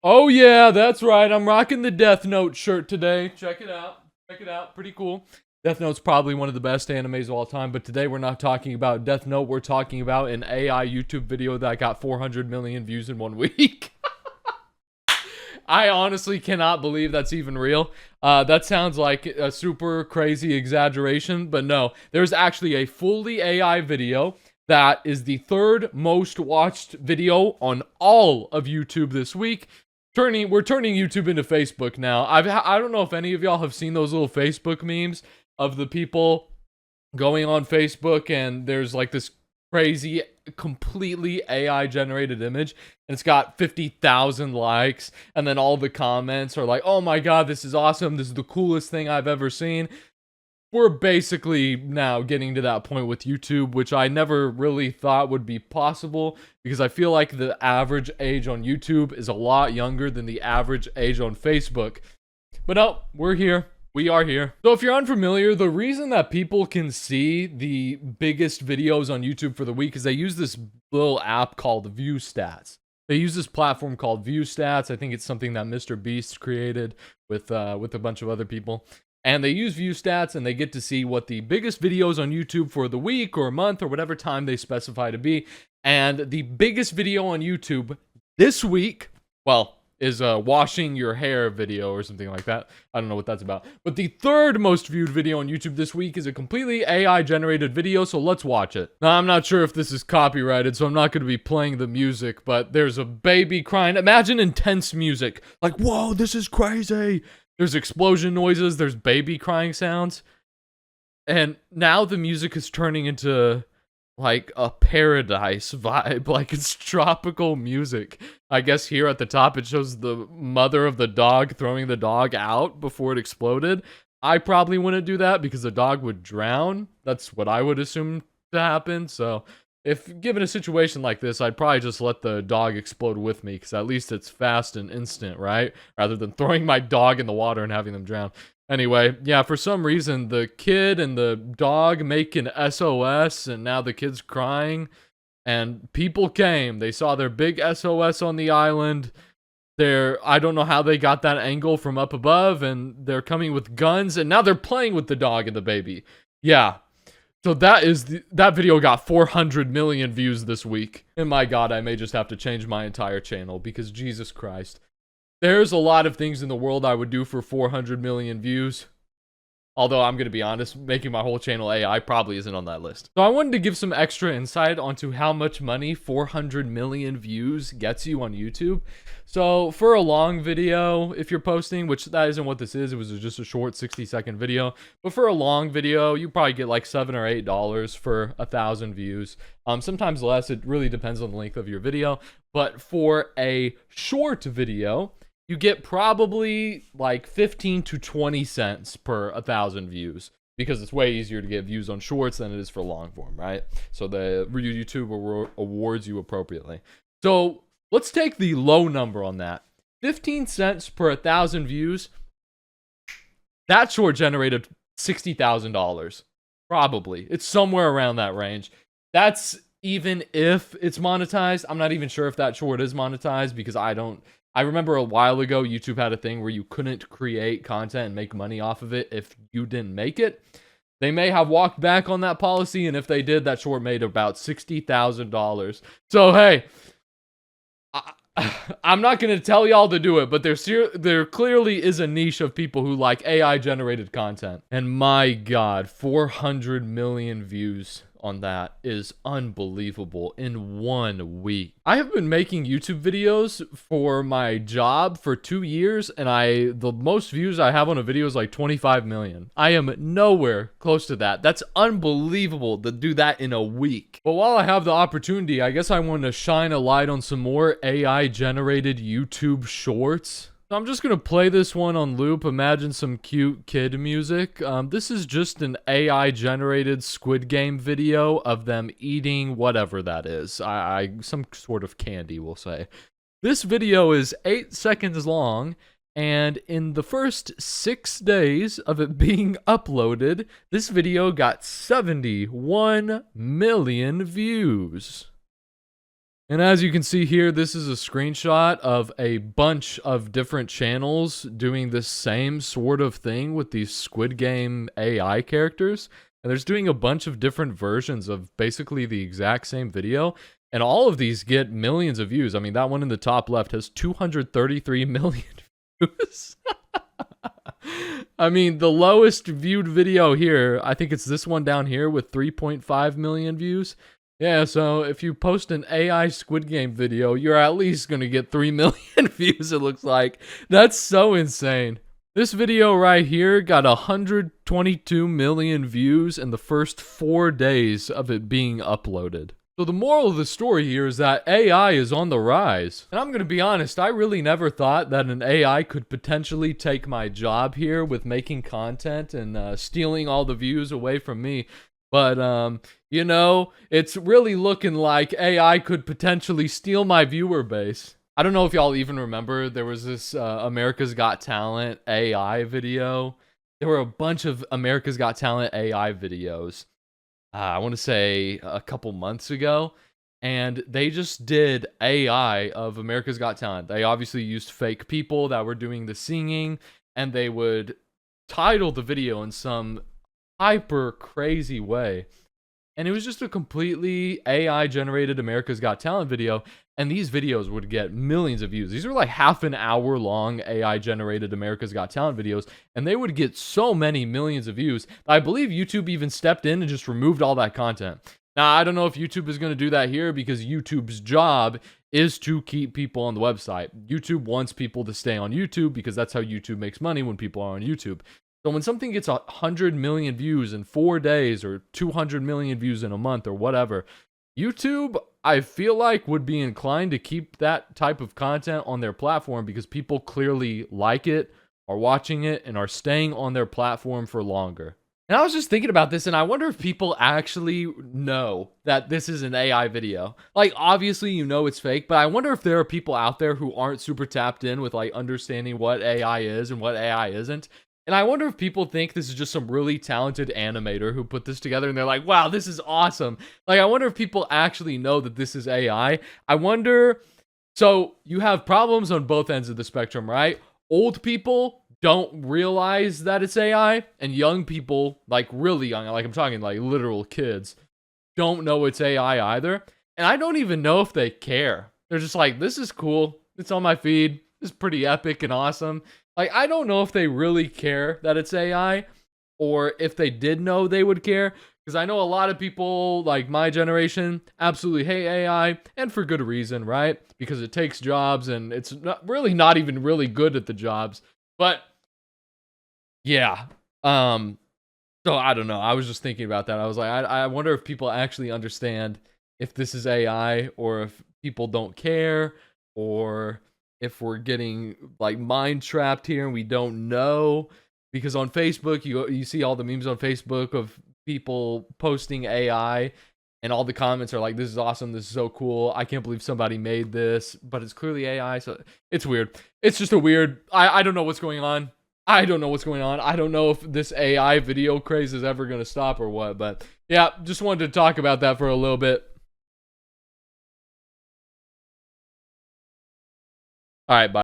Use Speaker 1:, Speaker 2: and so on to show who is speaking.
Speaker 1: Oh yeah, that's right. I'm rocking the Death Note shirt today. Check it out. Check it out. Pretty cool. Death Note's probably one of the best animes of all time, but today we're not talking about Death Note. We're talking about an AI YouTube video that got 400 million views in 1 week. I honestly cannot believe that's even real. That sounds like a super crazy exaggeration, but no. There's actually a fully AI video that is the third most watched video on all of YouTube this week. We're turning YouTube into Facebook now. I don't know if any of y'all have seen those little Facebook memes of the people going on Facebook and there's like this crazy, completely AI generated image and it's got 50,000 likes and then all the comments are like, oh my god, this is awesome. This is the coolest thing I've ever seen. We're basically now getting to that point with YouTube, which I never really thought would be possible because I feel like the average age on YouTube is a lot younger than the average age on Facebook. But no, we're here. We are here. So if you're unfamiliar, the reason that people can see the biggest videos on YouTube for the week is they use this little app called View Stats. They use this platform called View Stats. I think it's something that Mr. Beast created with a bunch of other people. And they use View Stats and they get to see what the biggest videos on YouTube for the week or month or whatever time they specify to be. And the biggest video on YouTube this week, well, is a washing your hair video or something like that. I don't know what that's about. But the third most viewed video on YouTube this week is a completely AI generated video, so let's watch it. Now, I'm not sure if this is copyrighted, so I'm not going to be playing the music, but there's a baby crying. Imagine intense music. Like, whoa, this is crazy. There's explosion noises, there's baby crying sounds. And now the music is turning into like a paradise vibe, like it's tropical music. I guess here at the top it shows the mother of the dog throwing the dog out before it exploded. I probably wouldn't do that because the dog would drown. That's what I would assume to happen. So if given a situation like this, I'd probably just let the dog explode with me because at least it's fast and instant, right? Rather than throwing my dog in the water and having them drown. Anyway, yeah, for some reason, the kid and the dog make an SOS, and now the kid's crying, and people came. They saw their big SOS on the island. I don't know how they got that angle from up above, and they're coming with guns, and now they're playing with the dog and the baby. Yeah. So that video got 400 million views this week. And my god, I may just have to change my entire channel, because Jesus Christ. There's a lot of things in the world I would do for 400 million views. Although, I'm going to be honest, making my whole channel AI probably isn't on that list. So I wanted to give some extra insight onto how much money 400 million views gets you on YouTube. So for a long video, if you're posting, which that isn't what this is, it was just a short 60-second video. But for a long video, you probably get like $7 or $8 for 1,000 views. Sometimes less, it really depends on the length of your video. But for a short video, you get probably like 15 to 20 cents per 1,000 views because it's way easier to get views on shorts than it is for long form, right? So the YouTube awards you appropriately. So let's take the low number on that. 15 cents per 1,000 views. That short generated $60,000. Probably. It's somewhere around that range. That's even if it's monetized. I'm not even sure if that short is monetized because I remember a while ago, YouTube had a thing where you couldn't create content and make money off of it if you didn't make it. They may have walked back on that policy, and if they did, that short made about $60,000. So, hey, I'm not going to tell y'all to do it, but there clearly is a niche of people who like AI-generated content. And my god, 400 million views on that is unbelievable in 1 week. I have been making YouTube videos for my job for 2 years, and the most views I have on a video is like 25 million. I am nowhere close to that. That's unbelievable to do that in a week. But while I have the opportunity, I guess I want to shine a light on some more AI-generated YouTube shorts. I'm just going to play this one on loop. Imagine some cute kid music. This is just an AI-generated Squid Game video of them eating whatever that is. Some sort of candy, we'll say. This video is 8 seconds long, and in the first 6 days of it being uploaded, this video got 71 million views. And as you can see here, this is a screenshot of a bunch of different channels doing the same sort of thing with these Squid Game AI characters. And there's doing a bunch of different versions of basically the exact same video. And all of these get millions of views. I mean, that one in the top left has 233 million views. I mean, the lowest viewed video here, I think it's this one down here with 3.5 million views. Yeah, so if you post an AI Squid Game video, you're at least going to get 3 million views, it looks like. That's so insane. This video right here got 122 million views in the first 4 days of it being uploaded. So the moral of the story here is that AI is on the rise. And I'm going to be honest, I really never thought that an AI could potentially take my job here with making content and stealing all the views away from me. But, you know, it's really looking like AI could potentially steal my viewer base. I don't know if y'all even remember, there was this America's Got Talent AI video. There were a bunch of America's Got Talent AI videos, I want to say a couple months ago. And they just did AI of America's Got Talent. They obviously used fake people that were doing the singing, and they would title the video in some hyper crazy way. And it was just a completely AI generated America's Got Talent video, and these videos would get millions of views. These are like half an hour long AI generated America's Got Talent videos, and they would get so many millions of views. I believe YouTube even stepped in and just removed all that content. Now, I don't know if YouTube is going to do that here, because YouTube's job is to keep people on the website. YouTube wants people to stay on YouTube because that's how YouTube makes money, when people are on YouTube. So when something gets 100 million views in 4 days, or 200 million views in a month, or whatever, YouTube, I feel like, would be inclined to keep that type of content on their platform because people clearly like it, are watching it, and are staying on their platform for longer. And I was just thinking about this, and I wonder if people actually know that this is an AI video. Like, obviously, you know it's fake, but I wonder if there are people out there who aren't super tapped in with, like, understanding what AI is and what AI isn't. And I wonder if people think this is just some really talented animator who put this together and they're like, wow, this is awesome. Like, I wonder if people actually know that this is AI. I wonder, so you have problems on both ends of the spectrum, right? Old people don't realize that it's AI, and young people, like really young, like I'm talking like literal kids, don't know it's AI either. And I don't even know if they care. They're just like, this is cool. It's on my feed. It's pretty epic and awesome. Like, I don't know if they really care that it's AI, or if they did know, they would care. Because I know a lot of people, like my generation, absolutely hate AI, and for good reason, right? Because it takes jobs, and it's not even really good at the jobs. But, yeah. So, I don't know. I was just thinking about that. I was like, I wonder if people actually understand if this is AI, or if people don't care, or if we're getting like mind trapped here and we don't know. Because on Facebook, you see all the memes on Facebook of people posting AI, and all the comments are like, this is awesome, this is so cool, I can't believe somebody made this, but it's clearly AI. So it's weird. It's just a weird, I don't know what's going on. I don't know what's going on. I don't know if this AI video craze is ever going to stop or what. But yeah, just wanted to talk about that for a little bit. All right, bye.